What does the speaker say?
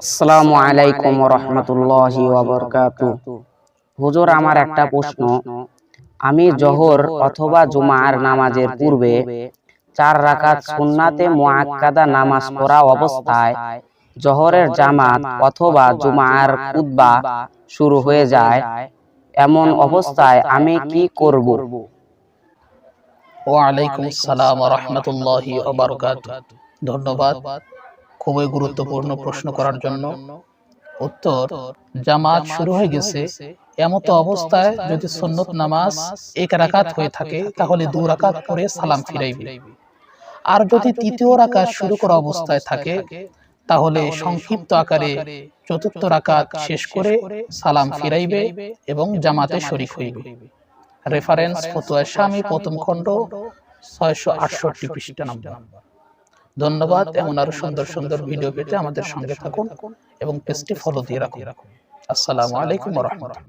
আসসালামু আলাইকুম ওয়া রাহমাতুল্লাহি ওয়া বারাকাতুহু। হুজুর, আমার একটা প্রশ্ন। আমি জোহর অথবা জুমার নামাজের পূর্বে 4 রাকাত সুন্নাতে মুআক্কাদা নামাজ পড়া অবস্থায় জোহরের জামাত অথবা জুমার খুতবা শুরু হয়ে যায়, এমন অবস্থায় আমি কি করব? ওয়ালাইকুম আসসালাম ওয়া রাহমাতুল্লাহি ওয়া বারাকাতুহু। ধন্যবাদ খুবই গুরুত্বপূর্ণ প্রশ্ন করার জন্য। উত্তর: জামাত শুরু হয়ে গেছে, এমতো অবস্থায় যদি সুন্নত নামাজ 1 রাকাত হয়ে থাকে তাহলে 2 রাকাত পড়ে সালাম ফিরাইবে। আর যদি তৃতীয় রাকাত শুরু করা অবস্থায় থাকে তাহলে সংক্ষিপ্ত আকারে চতুর্থ রাকাত শেষ করে সালাম ফিরাইবে এবং জামাতে শরীক হইবে। রেফারেন্স ফতোয়া শামী প্রথম খণ্ড 668 পৃষ্ঠা নম্বর। ধন্যবাদ। এমন আরো সুন্দর সুন্দর ভিডিও পেতে আমাদের সঙ্গে থাকুন এবং পেজটি ফলো দিয়ে রাখুন। আসসালামু আলাইকুম ওয়া রাহমাতুল্লাহ।